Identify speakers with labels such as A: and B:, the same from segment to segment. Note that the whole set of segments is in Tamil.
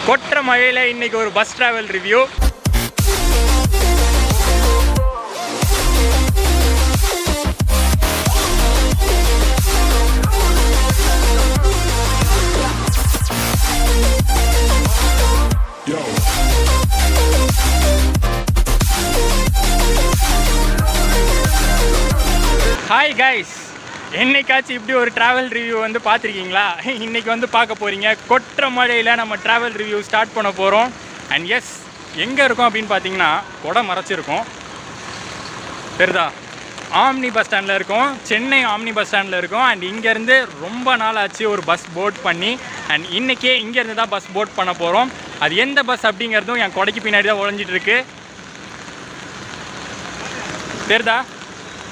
A: கொற்ற மழையில் இன்னைக்கு ஒரு bus travel review. Hi guys, என்னைக்காச்சும் இப்படி ஒரு ட்ராவல் ரிவ்யூ வந்து பார்த்துருக்கீங்களா? இன்றைக்கி வந்து பார்க்க போகிறீங்க. கொற்ற மழையில் நம்ம ட்ராவல் ரிவ்யூ ஸ்டார்ட் பண்ண போகிறோம். அண்ட் எஸ், எங்கே இருக்கோம் அப்படின்னு பார்த்தீங்கன்னா கொடை மறைச்சிருக்கோம். தெரியுதா? ஆம்னி பஸ் ஸ்டாண்டில் இருக்கோம், சென்னை ஆம்னி பஸ் ஸ்டாண்டில் இருக்கோம். அண்ட் இங்கேருந்து ரொம்ப நாள் ஆச்சு ஒரு பஸ் போட் பண்ணி. அண்ட் இன்றைக்கே இங்கேருந்து தான் பஸ் போட் பண்ண போகிறோம். அது எந்த பஸ் அப்படிங்கிறதும் என் கொடைக்கு பின்னாடி தான் ஒழிஞ்சிட்ருக்கு. தெரியுதா?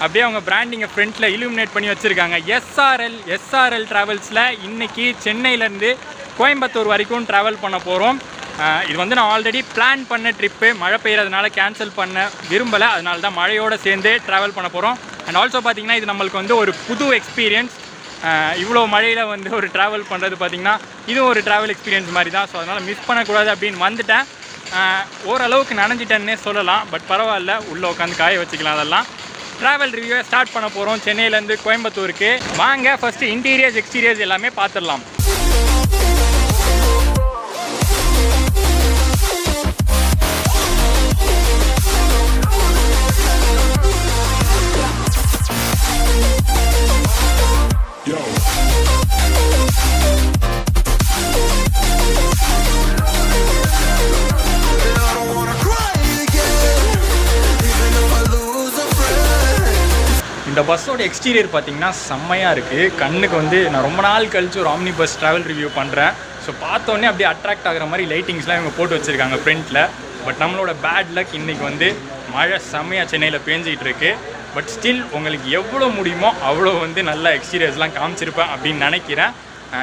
A: அப்படியே அவங்க பிராண்டிங்கை ஃப்ரண்ட்டில் இலுமினேட் பண்ணி வச்சுருக்காங்க. எஸ்ஆர்எல் ட்ராவல்ஸில் இன்றைக்கி சென்னையிலேருந்து கோயம்புத்தூர் வரைக்கும் ட்ராவல் பண்ண போகிறோம். இது வந்து நான் ஆல்ரெடி பிளான் பண்ண ட்ரிப்பு. மழை பெய்யறதுனால கேன்சல் பண்ண விரும்பலை, அதனால தான் மழையோடு சேர்ந்து ட்ராவல் பண்ண போகிறோம். அண்ட் ஆல்சோ பார்த்திங்கன்னா இது நம்மளுக்கு வந்து ஒரு புது எக்ஸ்பீரியன்ஸ். இவ்வளோ மழையில் வந்து ஒரு ட்ராவல் பண்ணுறது பார்த்திங்கன்னா இதுவும் ஒரு ட்ராவல் எக்ஸ்பீரியன்ஸ் மாதிரி தான். ஸோ அதனால் மிஸ் பண்ணக்கூடாது அப்படின்னு வந்துட்டேன். ஓரளவுக்கு நனைஞ்சிட்டேன்னே சொல்லலாம், பட் பரவாயில்ல, உள்ளே உட்காந்து காய வச்சுக்கலாம். அதெல்லாம் ட்ராவல் ரிவ்யூவை ஸ்டார்ட் பண்ண போகிறோம் சென்னையிலேருந்து கோயம்புத்தூருக்கு. வாங்க ஃபஸ்ட்டு இன்டீரியர்ஸ் எக்ஸ்டீரியர்ஸ் எல்லாமே பார்த்துடலாம். இந்த பஸ்ஸோட எக்ஸ்டீரியர் பார்த்திங்கன்னா செம்மையாக இருக்குது. கண்ணுக்கு வந்து நான் ரொம்ப நாள் கழிச்சு ஒரு ஆம்னி பஸ் ட்ராவல் ரிவ்யூ பண்ணுறேன். ஸோ பார்த்தோன்னே அப்படியே அட்ராக்ட் ஆகிற மாதிரி லைட்டிங்ஸ்லாம் இவங்க போட்டு வச்சுருக்காங்க ஃப்ரண்ட்டில். பட் நம்மளோட பேட் லக் இன்றைக்கி வந்து மழை செம்மையாக சென்னையில் பேஞ்சிகிட்டு இருக்கு. பட் ஸ்டில் உங்களுக்கு எவ்வளோ முடியுமோ அவ்வளோ வந்து நல்ல எக்ஸ்டீரியர்ஸ்லாம் காமிச்சிருப்பேன் அப்படின்னு நினைக்கிறேன்.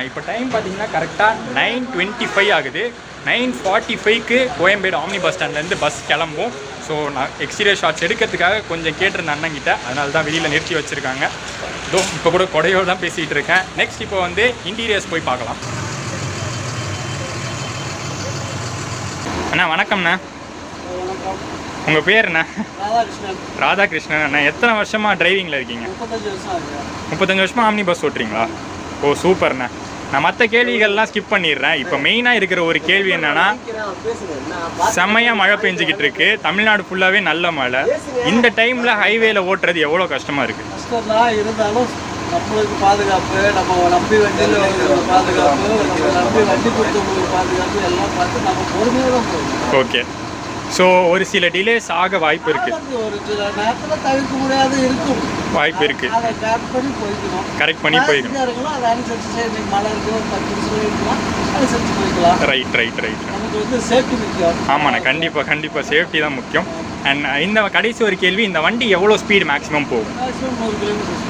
A: இப்போ டைம் பார்த்திங்கன்னா கரெக்டாக 9:25 ஆகுது. 9:45க்கு கோயம்பேடு ஆம்னி பஸ் ஸ்டாண்ட்லேருந்து பஸ் கிளம்பும். ஸோ நான் எக்ஸ்டீரியர் ஷாட்ஸ் எடுக்கிறதுக்காக கொஞ்சம் கேட்டிருந்த அண்ணங்கிட்ட, அதனால தான் வெளியில் நிறுத்தி வச்சுருக்காங்க. இப்போ கூட கொடையோடு தான் பேசிகிட்டு இருக்கேன். நெக்ஸ்ட் இப்போ வந்து இன்டீரியர்ஸ் போய் பார்க்கலாம். அண்ணா வணக்கம்ண்ணா. உங்கள் பேர் என்ன? ராதாகிருஷ்ணன். அண்ணா எத்தனை வருஷமாக டிரைவிங்கில் இருக்கீங்க? 35 வருஷமாக ஆம்னி பஸ் ஓட்டுறீங்களா? ஓ சூப்பர்ண்ணா. நான் மற்ற கேள்விகள்லாம் ஸ்கிப் பண்ணிடுறேன். இப்போ மெயினாக இருக்கிற ஒரு கேள்வி என்னென்னா, செம்மையாக மழை பெஞ்சிக்கிட்டு இருக்கு, தமிழ்நாடு ஃபுல்லாகவே நல்ல மழை. இந்த டைமில் ஹைவேல ஓட்டுறது எவ்வளோ கஷ்டமாக இருக்குது?
B: இருந்தாலும் நம்மளுக்கு பாதுகாப்பு, நம்ம நம்பி வண்டியில் பாதுகாப்பு, நம்ம நம்பி வண்டி கொடுத்தவங்களுக்கு பாதுகாப்பு எல்லாம் பார்த்து நம்ம பொறுமையாக தான் போகணும்.
A: ஓகே. ஸோ ஒரு சில டிலேஸ் ஆக வாய்ப்பு இருக்குது.
B: ஒரு சில நேரத்தில் தவிர்க்க முடியாது இருக்கும்,
A: வாய்ப்பு இருக்குது.
B: அதை கரெக்ட் பண்ணி போய்க்கணும். இருக்கலாம், அதை அனுசரிச்சு மழை இருக்கும், 10 நிமிஷம் இருக்கலாம், அனுசரிச்சு போய்க்கலாம்.
A: ரைட்.
B: நமக்கு வந்து சேஃப்டி முக்கியம்.
A: ஆமாண்ணா, கண்டிப்பாக சேஃப்டி தான் முக்கியம். அண்ட் இந்த கடைசி ஒரு கேள்வி, இந்த வண்டி எவ்வளோ ஸ்பீடு மேக்ஸிமம் போகும்?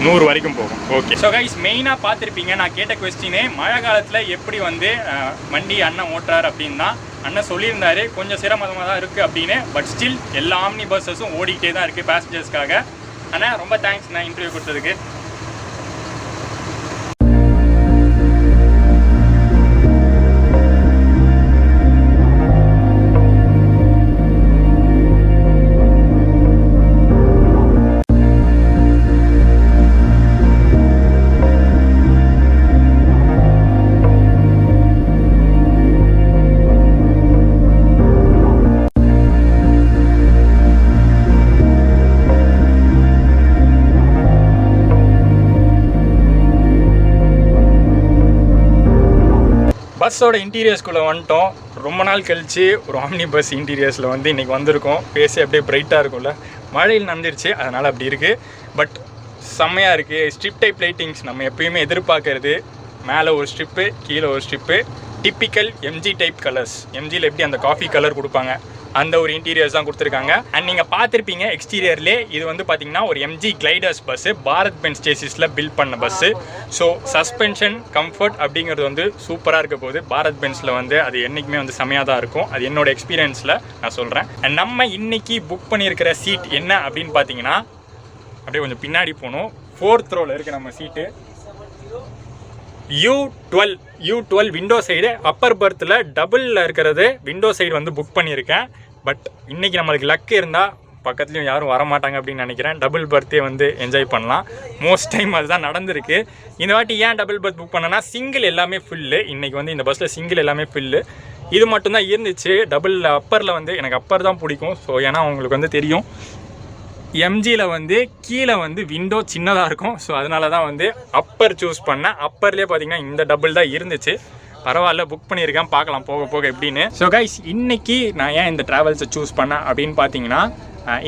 A: 100 வரைக்கும் போகும். ஓகே. ஸோ கைஸ், மெயினாக பார்த்துருப்பீங்க நான் கேட்ட கொஸ்டினே, மழை காலத்தில் எப்படி வந்து வண்டி அண்ணன் ஓட்டுறாரு அப்படின்னா, அண்ணன் சொல்லியிருந்தாரு கொஞ்சம் சிரமமாக தான் இருக்குது அப்படின்னு. பட் ஸ்டில் எல்லா ஆம்னி பஸ்ஸஸும் ஓடிக்கிட்டே தான் இருக்குது பேசஞ்சர்ஸ்க்காக. ஆனால் ரொம்ப தேங்க்ஸ் நான் இன்டர்வியூ கொடுத்ததுக்கு. பஸ்ஸோட இன்டீரியர்ஸ்குள்ளே வந்துட்டோம். ரொம்ப நாள் கழித்து ஒரு ஆம்னி பஸ் இன்டீரியர்ஸில் வந்து இன்றைக்கி வந்திருக்கோம். பேசி அப்படியே பிரைட்டாக இருக்கும்ல, மழையில் நனைஞ்சிருச்சு, அதனால் அப்படி இருக்குது. பட் செம்மையாக இருக்குது. ஸ்ட்ரிப் டைப் லைட்டிங்ஸ் நம்ம எப்பயுமே எதிர்பார்க்கறது. மேலே ஒரு ஸ்ட்ரிப்பு, கீழே ஒரு strip. Typical MG type colours. எம்ஜியில் எப்படி அந்த காஃபி கலர் கொடுப்பாங்க, அந்த ஒரு இன்டீரியர்ஸ் தான் கொடுத்துருக்காங்க. அண்ட் நீங்கள் பார்த்துருப்பீங்க எக்ஸ்டீரியர்லே, இது வந்து பார்த்திங்கன்னா ஒரு MG Gliders bus, Bharat Benz சேசிஸில் பில்ட் பண்ண பஸ்ஸு. ஸோ சஸ்பென்ஷன் கம்ஃபர்ட் அப்படிங்கிறது வந்து சூப்பராக இருக்க போகுது. பாரத் பென்ஸில் வந்து அது என்றைக்குமே வந்து செமையாக தான் இருக்கும். அது என்னோடய எக்ஸ்பீரியன்ஸில் நான் சொல்கிறேன். அண்ட் நம்ம இன்றைக்கி புக் பண்ணியிருக்கிற சீட் என்ன அப்படின்னு பார்த்தீங்கன்னா, அப்படியே கொஞ்சம் பின்னாடி போகணும், 4th ரோவில் இருக்குது நம்ம சீட்டு. U12 விண்டோ சைடு அப்பர் பர்த்தில் டபுளில் இருக்கிறது விண்டோ சைடு வந்து புக் பண்ணியிருக்கேன். பட் இன்றைக்கி நம்மளுக்கு லக்கு இருந்தால் பக்கத்துலேயும் யாரும் வரமாட்டாங்க அப்படின்னு நினைக்கிறேன். டபுள் பர்த்தே வந்து என்ஜாய் பண்ணலாம். மோஸ்ட் டைம் அதுதான் நடந்திருக்கு. இந்த வாட்டி ஏன் டபுள் பர்த் புக் பண்ணேன்னா சிங்கிள் எல்லாமே ஃபுல்லு. இன்றைக்கி வந்து இந்த பஸ்ஸில் சிங்கிள் எல்லாமே ஃபுல்லு. இது மட்டும்தான் இருந்துச்சு. டபுள் அப்பரில் வந்து எனக்கு அப்பர் தான் பிடிக்கும். ஸோ ஏன்னா உங்களுக்கு வந்து தெரியும் எம்ஜியில் வந்து கீழே வந்து விண்டோ சின்னதாக இருக்கும். ஸோ அதனால தான் வந்து அப்பர் சூஸ் பண்ணேன். அப்பர்லேயே பார்த்தீங்கன்னா இந்த டபுள் தான் இருந்துச்சு. பரவாயில்ல, புக் பண்ணியிருக்கேன், பார்க்கலாம் போக போக எப்படின்னு. ஸோ கைஸ், இன்றைக்கி நான் ஏன் இந்த ட்ராவல்ஸை சூஸ் பண்ணேன் அப்படின்னு பார்த்தீங்கன்னா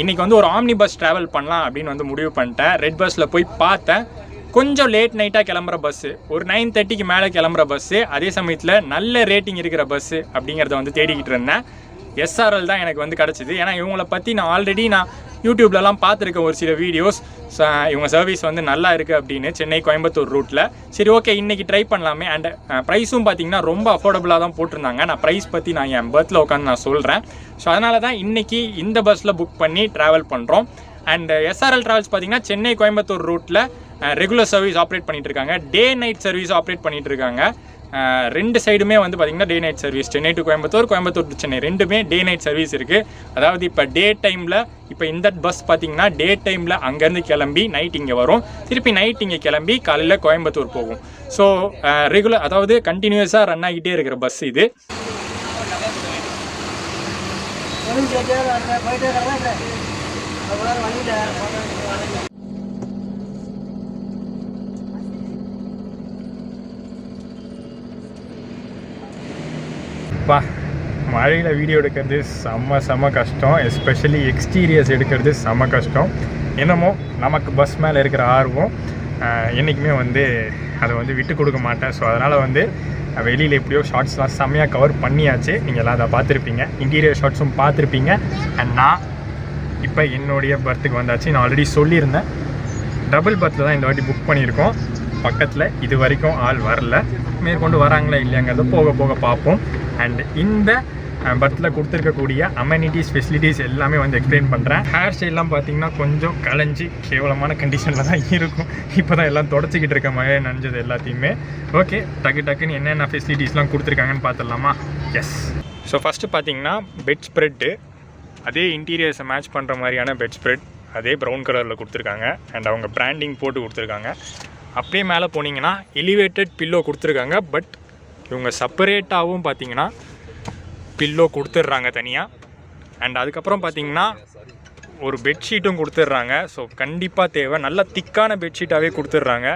A: இன்றைக்கி வந்து ஒரு ஆம்னி பஸ் ட்ராவல் பண்ணலாம் அப்படின்னு வந்து முடிவு பண்ணிட்டேன். ரெட் பஸ்ஸில் போய் பார்த்தேன். கொஞ்சம் லேட் நைட்டாக கிளம்புற பஸ்ஸு, ஒரு 9:30க்கு மேலே கிளம்புற பஸ்ஸு, அதே சமயத்தில் நல்ல ரேட்டிங் இருக்கிற பஸ்ஸு அப்படிங்கிறத வந்து தேடிக்கிட்டு இருந்தேன். SRL தான் எனக்கு வந்து கிடச்சிது. ஏன்னா இவங்களை பற்றி நான் ஆல்ரெடி யூடியூப்லலாம் பார்த்துருக்கேன் ஒரு சில வீடியோஸ். இவங்க சர்வீஸ் வந்து நல்லா இருக்குது அப்படின்னு, சென்னை கோயம்புத்தூர் ரூட்டில். சரி, ஓகே, இன்றைக்கி ட்ரை பண்ணலாமே. அண்ட் ப்ரைஸும் பார்த்தீங்கன்னா ரொம்ப அஃபோர்டபுளாக தான் போட்டிருந்தாங்க. நான் ப்ரைஸ் பற்றி நான் என் பர்த்தில் உட்காந்து நான் சொல்கிறேன். ஸோ அதனால தான் இன்றைக்கி இந்த பஸ்ஸில் புக் பண்ணி ட்ராவல் பண்ணுறோம். அண்ட் SRL ட்ராவல்ஸ் பார்த்தீங்கன்னா சென்னை கோயம்புத்தூர் ரூட்டில் ரெகுலர் சர்வீஸ் ஆப்ரேட் பண்ணிகிட்டு இருக்காங்க. டே நைட் சர்வீஸ் ஆப்ரேட் பண்ணிகிட்டு இருக்காங்க. ரெண்டு சைடுமே வந்து பார்த்திங்கன்னா டே night service. Chennai to Coimbatore, Coimbatore to Chennai ரெண்டுமே டே நைட் சர்வீஸ் இருக்குது. அதாவது இப்போ டே டைமில், இப்போ இந்த பஸ் பார்த்திங்கன்னா டே டைமில் அங்கேருந்து கிளம்பி நைட் இங்கே வரும். திருப்பி நைட் இங்கே கிளம்பி காலையில் கோயம்புத்தூர் போகும். ஸோ ரெகுலர், அதாவது கண்டினியூஸாக ரன் ஆகிட்டே இருக்கிற பஸ் இது. மழையில் வீடியோ எடுக்கிறது செம்ம கஷ்டம். எஸ்பெஷலி எக்ஸ்டீரியர்ஸ் எடுக்கிறது செம்ம கஷ்டம். என்னமோ நமக்கு பஸ் மேலே இருக்கிற ஆர்வம் என்றைக்குமே வந்து அதை வந்து விட்டு கொடுக்க மாட்டேன். ஸோ அதனால் வந்து வெளியில் எப்படியோ ஷார்ட்ஸ்லாம் செம்மையாக கவர் பண்ணியாச்சு. நீங்கள் எல்லாம் அதை பார்த்துருப்பீங்க, இன்டீரியர் ஷார்ட்ஸும் பார்த்துருப்பீங்க. அண்ட் நான் இப்போ என்னுடைய பர்த்துக்கு வந்தாச்சு. நான் ஆல்ரெடி சொல்லியிருந்தேன், டபுள் பர்த்தில் தான் இந்த வாட்டி புக் பண்ணியிருக்கோம். பக்கத்தில் இது வரைக்கும் ஆள் வரல. மேற்கொண்டு வராங்களா இல்லையாங்கிறத போக போக பார்ப்போம். அண்ட் இந்த பர்த்தில் கொடுத்துருக்கக்கூடிய அமெனிட்டிஸ், ஃபெசிலிட்டிஸ் எல்லாமே வந்து எக்ஸ்பிளைன் பண்ணுறேன். ஹேர் ஸ்டைல்லாம் பார்த்தீங்கன்னா கொஞ்சம் கலைஞ்சி கேவலமான கண்டிஷனில் தான் இருக்கும். இப்போ தான் எல்லாம் தொடச்சிக்கிட்டு இருக்க மழை நனைஞ்சது எல்லாத்தையுமே. ஓகே, டக்குன்னு என்னென்ன ஃபெசிலிட்டிஸ்லாம் கொடுத்துருக்காங்கன்னு பார்த்துடலாமா? எஸ். ஸோ ஃபஸ்ட்டு பார்த்தீங்கன்னா பெட் ஸ்ப்ரெட்டு, அதே இன்டீரியர்ஸை மேட்ச் பண்ணுற மாதிரியான பெட் ஸ்ப்ரெட், அதே ப்ரௌன் கலரில் கொடுத்துருக்காங்க. அண்ட் அவங்க பிராண்டிங் போட்டு கொடுத்துருக்காங்க. அப்படியே மேலே போனீங்கன்னா எலிவேட்டட் பில்லோ கொடுத்துருக்காங்க. பட் இவங்க செப்பரேட்டாகவும் பார்த்தீங்கன்னா பில்லோ கொடுத்துட்றாங்க தனியாக. அண்ட் அதுக்கப்புறம் பார்த்தீங்கன்னா ஒரு பெட்ஷீட்டும் கொடுத்துட்றாங்க. ஸோ கண்டிப்பாக தேவை, நல்லா திக்கான பெட்ஷீட்டாகவே கொடுத்துட்றாங்க.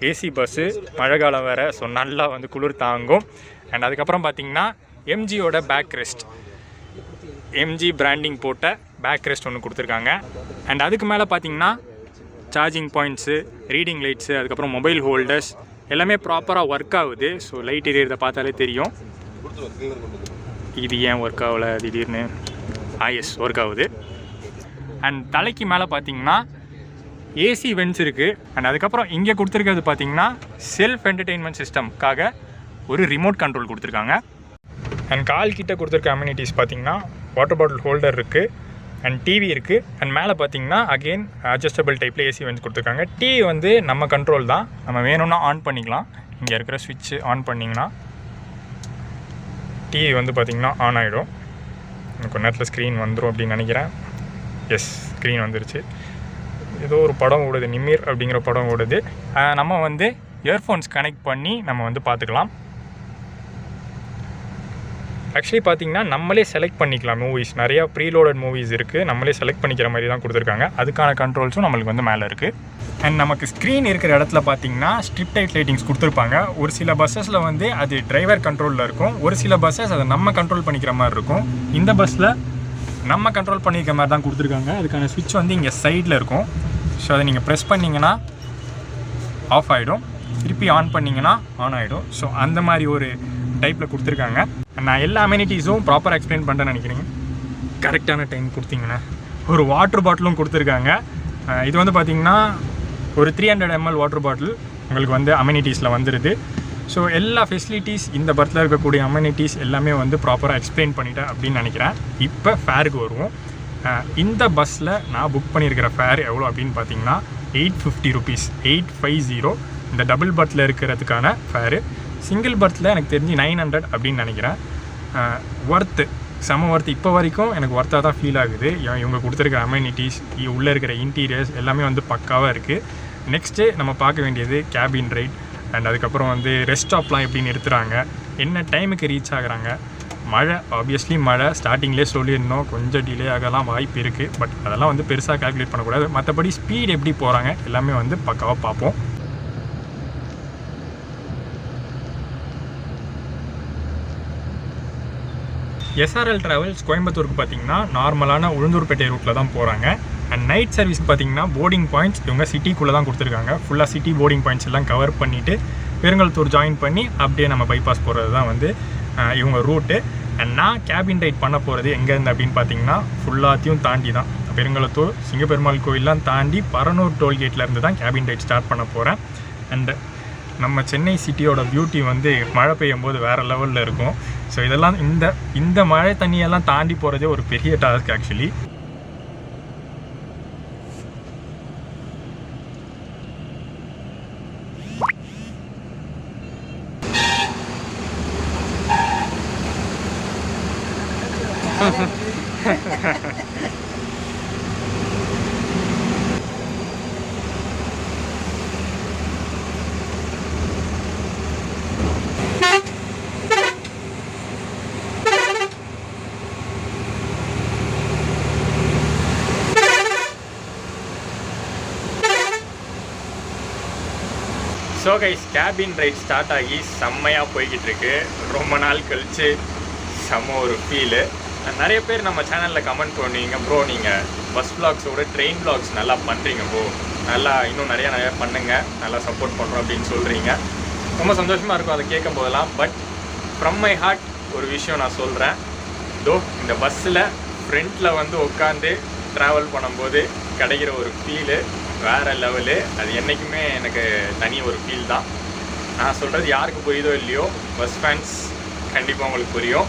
A: ஏசி பஸ்ஸு, மழை காலம் வேறு, ஸோ நல்லா வந்து குளிர் தாங்கும். அண்ட் அதுக்கப்புறம் பார்த்தீங்கன்னா எம்ஜியோட பேக் ரெஸ்ட், எம்ஜி பிராண்டிங் போட்ட பேக் ரெஸ்ட் ஒன்று கொடுத்துருக்காங்க. அண்ட் அதுக்கு மேலே பார்த்தீங்கன்னா சார்ஜிங் பாயிண்ட்ஸு, ரீடிங் லைட்ஸு, அதுக்கப்புறம் மொபைல் ஹோல்டர்ஸ் எல்லாமே ப்ராப்பராக ஒர்க் ஆகுது. ஸோ லைட் எரியறதை பார்த்தாலே தெரியும். இது ஏன் ஒர்க் ஆகலை திடீர்னு? எஸ், ஒர்க் ஆகுது. அண்ட் தலைக்கு மேலே பார்த்தீங்கன்னா ஏசி வென்ட்ஸ் இருக்குது. அண்ட் அதுக்கப்புறம் இங்கே கொடுத்துருக்கிறது பார்த்தீங்கன்னா செல்ஃப் என்டர்டெயின்மெண்ட் சிஸ்டம்காக ஒரு ரிமோட் கண்ட்ரோல் கொடுத்துருக்காங்க. அண்ட் கால் கிட்ட கொடுத்துருக்க அம்யூனிட்டிஸ் பார்த்தீங்கன்னா வாட்டர் பாட்டில் ஹோல்டர் இருக்குது, அண்ட் டிவி இருக்குது. அண்ட் மேலே பார்த்தீங்கன்னா அகெயின் அட்ஜஸ்டபிள் டைப்பில் ஏசி வென்ட்ஸ் கொடுத்துருக்காங்க. டிவி வந்து நம்ம கண்ட்ரோல் தான், நம்ம வேணும்னா ஆன் பண்ணிக்கலாம். இங்கே இருக்கிற ஸ்விட்ச்சு ஆன் பண்ணிங்கன்னா டிவி வந்து பார்த்திங்கன்னா ஆன் ஆகிடும். எனக்கு நேரத்தில் ஸ்க்ரீன் வந்துடும் அப்படின்னு நினைக்கிறேன். எஸ், ஸ்க்ரீன் வந்துருச்சு. ஏதோ ஒரு படம் ஓடுது, நிமிர் அப்படிங்கிற படம் ஓடுது. நம்ம வந்து இயர்ஃபோன்ஸ் கனெக்ட் பண்ணி நம்ம வந்து பார்த்துக்கலாம். ஆக்சுவலி பார்த்தீங்கன்னா நம்மளே செலக்ட் பண்ணிக்கலாம் மூவிஸ். நிறையா ப்ரீலோடட் மூவிஸ் இருக்குது, நம்மளே செலக்ட் பண்ணிக்கிற மாதிரி தான் கொடுத்துருக்காங்க. அதுக்கான கண்ட்ரோல்ஸும் நம்மளுக்கு வந்து மேலே இருக்குது. அண்ட் நமக்கு ஸ்க்ரீன் இருக்கிற இடத்துல பார்த்தீங்கன்னா ஸ்ட்ரிப் டைட் லைட்டிங்ஸ் கொடுத்துருப்பாங்க. ஒரு சில பஸ்ஸஸில் வந்து அது டிரைவர் கண்ட்ரோலில் இருக்கும், ஒரு சில பஸ்ஸஸ் அதை நம்ம கண்ட்ரோல் பண்ணிக்கிற மாதிரி இருக்கும். இந்த பஸ்ஸில் நம்ம கண்ட்ரோல் பண்ணிக்கிற மாதிரி தான் கொடுத்துருக்காங்க. அதுக்கான ஸ்விட்ச் வந்து இங்கே சைடில் இருக்கும். ஸோ அதை நீங்கள் ப்ரெஸ் பண்ணிங்கன்னா ஆஃப் ஆகிடும், திருப்பி ஆன் பண்ணிங்கன்னா ஆன் ஆகிடும். ஸோ அந்த மாதிரி ஒரு டைப்பில் கொடுத்துருக்காங்க. நான் எல்லா அமெனிட்டிஸும் ப்ராப்பராக எக்ஸ்பிளைன் பண்ணுறேன்னு நினைக்கிறேங்க. கரெக்டான டைம் கொடுத்தீங்கன்னா ஒரு வாட்டர் பாட்டிலும் கொடுத்துருக்காங்க. இது வந்து பார்த்திங்கன்னா ஒரு 300 ml வாட்டர் பாட்டில் உங்களுக்கு வந்து அமெனிட்டிஸில் வந்துடுது. ஸோ எல்லா ஃபெசிலிட்டிஸ், இந்த பர்த்தில் இருக்கக்கூடிய அமெனிட்டிஸ் எல்லாமே வந்து ப்ராப்பராக எக்ஸ்பிளைன் பண்ணிட்டேன் அப்படின்னு நினைக்கிறேன். இப்போ ஃபேருக்கு வருவோம். இந்த பஸ்ஸில் நான் புக் பண்ணியிருக்கிற ஃபேர் எவ்வளோ அப்படின்னு பார்த்தீங்கன்னா 850 rupees, 850. இந்த டபுள் பர்த்தில் இருக்கிறதுக்கான ஃபேரு. சிங்கிள் பர்த்தில் எனக்கு தெரிஞ்சு 900 அப்படின்னு நினைக்கிறேன். ஒர்த்து, செம ஒர்த்து. இப்போ வரைக்கும் எனக்கு ஒர்த்தாக தான் ஃபீல் ஆகுது. இவங்க கொடுத்துருக்க அமெனிட்டிஸ், உள்ளே இருக்கிற இன்டீரியர்ஸ் எல்லாமே வந்து பக்காவாக இருக்குது. நெக்ஸ்ட்டு நம்ம பார்க்க வேண்டியது கேபின் ரைட் அண்ட் அதுக்கப்புறம் வந்து ரெஸ்ட் ஸ்டாப்லாம் எப்படி நிறுத்துகிறாங்க, என்ன டைமுக்கு ரீச் ஆகுறாங்க. மழை, ஆப்வியஸ்லி மழை ஸ்டார்டிங்லேயே சொல்லியிருந்தோம், கொஞ்சம் டிலே ஆகலாம் வாய்ப்பு இருக்குது. பட் அதெல்லாம் வந்து பெருசாக கால்குலேட் பண்ணக்கூடாது. மற்றபடி ஸ்பீட் எப்படி போகிறாங்க எல்லாமே வந்து பக்காவாக பார்ப்போம். எஸ்ஆர்எல் ட்ராவல்ஸ் கோயம்புத்தூருக்கு பார்த்தீங்கன்னா நார்மலான உளுந்தூர்பேட்டை ரூட்டில் தான் போகிறாங்க. அண்ட் நைட் சர்வீஸ்க்கு பார்த்தீங்கன்னா போர்டிங் பாயிண்ட்ஸ் இவங்க சிட்டிக்குள்ளே தான் கொடுத்துருக்காங்க. ஃபுல்லாக சிட்டி போர்டிங் பாயிண்ட்ஸ் எல்லாம் கவர் பண்ணிவிட்டு பெருங்கல்தூர் ஜாயின் பண்ணி அப்படியே நம்ம பைபாஸ் போகிறது தான் வந்து இவங்க ரூட்டு. அண்ட் நான் கேபின் ரைட் பண்ண போகிறது எங்கேருந்து அப்படின்னு பார்த்தீங்கன்னா ஃபுல்லாத்தையும் தாண்டி தான், பெருங்கலத்தூர் சிங்கப்பெருமாள் கோயிலெலாம் தாண்டி பரனூர் டோல்கேட்லேருந்து தான் கேபின் ரைட் ஸ்டார்ட் பண்ண போகிறேன். அண்டு நம்ம சென்னை சிட்டியோட பியூட்டி வந்து மழை பெய்யும் போது வேறு லெவலில் இருக்கும். ஸோ இதெல்லாம் இந்த மழை தண்ணியெல்லாம் தாண்டி போகிறதே ஒரு பெரிய task actually. So guys, cabin ride start ஆகி செம்மையாக போய்கிட்டு இருக்கு. ரொம்ப நாள் கழித்து செம்ம ஒரு ஃபீலு. நிறைய பேர் நம்ம சேனலில் கமெண்ட் பண்ணுவீங்க, ப்ரோ நீங்கள் பஸ் விளாக்ஸோட ட்ரெயின் விளாக்ஸ் நல்லா பண்ணுறீங்க ப்ரோ, நல்லா இன்னும் நிறையா பண்ணுங்கள், நல்லா சப்போர்ட் பண்ணுறோம் அப்படின்னு சொல்கிறீங்க. ரொம்ப சந்தோஷமாக இருக்கும் அதை கேட்கும் போதெல்லாம். பட் ஃப்ரம் மை ஹார்ட் ஒரு விஷயம் நான் சொல்கிறேன். இந்த பஸ்ஸில் ஃப்ரண்ட்டில் வந்து உட்காந்து ட்ராவல் பண்ணும்போது கிடைக்கிற ஒரு ஃபீலு வேறு லெவலு. அது என்றைக்குமே எனக்கு தனி ஒரு ஃபீல் தான். நான் சொல்கிறது யாருக்கு புரியுதோ இல்லையோ, பஸ் ஃபேன்ஸ் கண்டிப்பாக உங்களுக்கு புரியும்.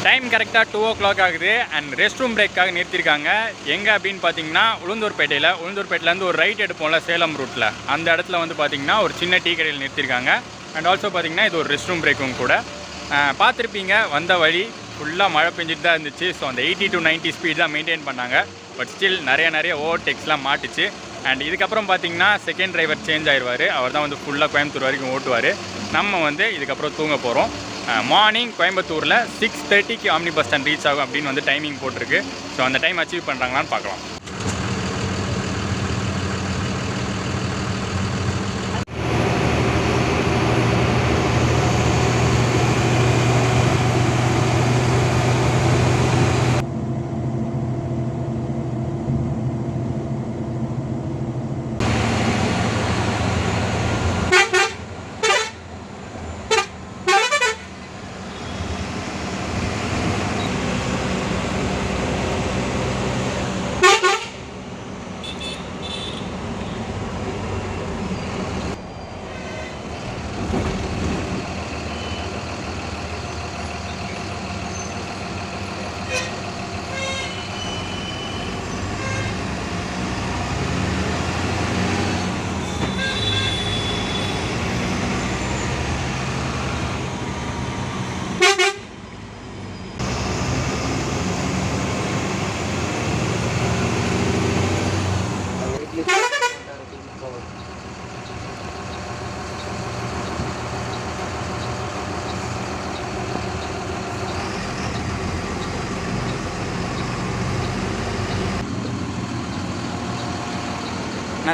A: டைம் கரெக்டாக 2 o'clock ஆகுது. அண்ட் ரெஸ்ட் ரூம் பிரேக்காக நிறுத்தியிருக்காங்க. எங்கே அப்படின்னு பார்த்தீங்கன்னா உளுந்தூர்பேட்டையிலேருந்து ஒரு ரைட் எடுப்போம்ல சேலம் ரூட்டில், அந்த இடத்துல வந்து பார்த்திங்கன்னா ஒரு சின்ன டீ கடையில் நிறுத்தியிருக்காங்க. அண்ட் ஆல்சோ பார்த்திங்கன்னா இது ஒரு ரெஸ்ட் ரூம் பிரேக்கும் கூட. பார்த்துருப்பீங்க, வந்த வழி ஃபுல்லாக மழை பெஞ்சிட்டு தான் இருந்துச்சு. ஸோ அந்த 80 to 90 ஸ்பீட் தான் மெயின்டைன் பண்ணாங்க. பட் ஸ்டில் நிறைய ஓவர்டேக்ஸ்லாம் மாட்டுச்சு. அண்ட் இதுக்கப்புறம் பார்த்திங்கன்னா செகண்ட் டிரைவர் சேஞ்ச் ஆயிடுவார். அவர் தான் வந்து ஃபுல்லாக கோயம்புத்தூர் வரைக்கும் ஓட்டுவார். நம்ம வந்து இதுக்கப்புறம் தூங்க போகிறோம். மார்னிங் கோயம்புத்தூரில் 6:30க்கு ஆம்னி பஸ் ஸ்டாண்ட் ரீச் ஆகும் அப்படின்னு வந்து டைமிங் போட்டிருக்கு. ஸோ அந்த டைம் அச்சீவ் பண்ணுறாங்களான்னு பார்க்கலாம்.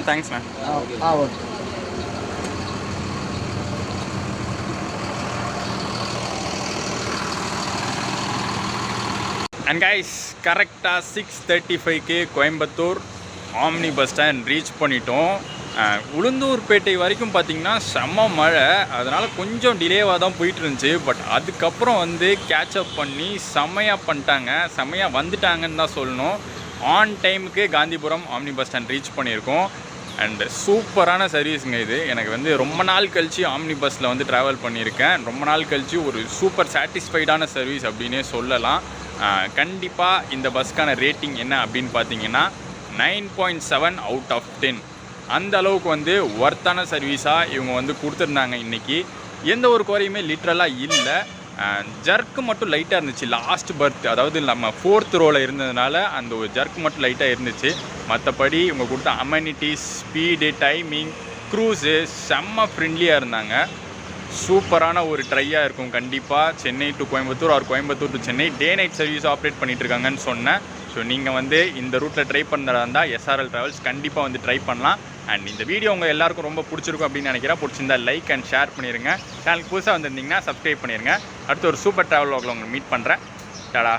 A: தேங்க்ஸ்ண்ணா.
B: ஓகே.
A: அண்ட் கைஸ், கரெக்டாக 6:35க்கு Coimbatore omni bus stand reach பண்ணிட்டோம். உளுந்தூர்பேட்டை வரைக்கும் பார்த்திங்கன்னா செம்ம மழை, அதனால் கொஞ்சம் டிலேவாக தான் போயிட்டு இருந்துச்சு. பட் அதுக்கப்புறம் வந்து கேட்சப் பண்ணி செம்மையாக பண்ணிட்டாங்க, செம்மையாக வந்துட்டாங்கன்னு தான் சொல்லணும். ஆன் டைமுக்கு Gandhipuram omni bus stand reach பண்ணியிருக்கோம். அண்டு சூப்பரான சர்வீஸுங்க இது. எனக்கு வந்து ரொம்ப நாள் கழித்து ஆம்னி பஸ்ஸில் வந்து ட்ராவல் பண்ணியிருக்கேன். ரொம்ப நாள் கழித்து ஒரு சூப்பர் சாட்டிஸ்ஃபைடான சர்வீஸ் அப்படின்னே சொல்லலாம். கண்டிப்பாக இந்த பஸ்ஸுக்கான ரேட்டிங் என்ன அப்படின்னு பார்த்தீங்கன்னா 9.7 out of 10. அந்த அளவுக்கு வந்து ஒர்த்தான சர்வீஸாக இவங்க வந்து கொடுத்துருந்தாங்க. இன்றைக்கி எந்த ஒரு குறையுமே லிட்ரலாக இல்லை. ஜர்க்கு மட்டும் லைட்டாக இருந்துச்சு லாஸ்ட் பர்த், அதாவது நம்ம 4th ரோவில் இருந்ததுனால அந்த ஒரு ஜர்க்கு மட்டும் லைட்டாக இருந்துச்சு. மற்றபடி இவங்க கொடுத்த அமெனிட்டிஸ், ஸ்பீடு, டைமிங், க்ரூஸு செம்ம ஃப்ரெண்ட்லியாக இருந்தாங்க. சூப்பரான ஒரு ட்ரையாக இருக்கும். கண்டிப்பாக Chennai to Coimbatore or Coimbatore to Chennai day night service operate பண்ணிகிட்ருக்காங்கன்னு சொன்னேன். ஸோ நீங்கள் வந்து இந்த ரூட்டில் ட்ரை பண்ணுறதா இருந்தால் எஸ்ஆர்எல் ட்ராவல்ஸ் கண்டிப்பாக வந்து ட்ரை பண்ணலாம். அண்ட் இந்த வீடியோ உங்கள் எல்லாருக்கும் ரொம்ப பிடிச்சிருக்கும் அப்படின்னு நினைக்கிறேன். பிடிச்சிருந்தா லைக் அண்ட் ஷேர் பண்ணிடுங்க. சேனலுக்கு புதுசாக வந்திருந்தீங்கன்னா சப்ஸ்கிரைப் பண்ணிடுங்க. அடுத்து ஒரு சூப்பர் ட்ராவல் வாக்கில் உங்களை மீட் பண்ணுறேன். டாடா.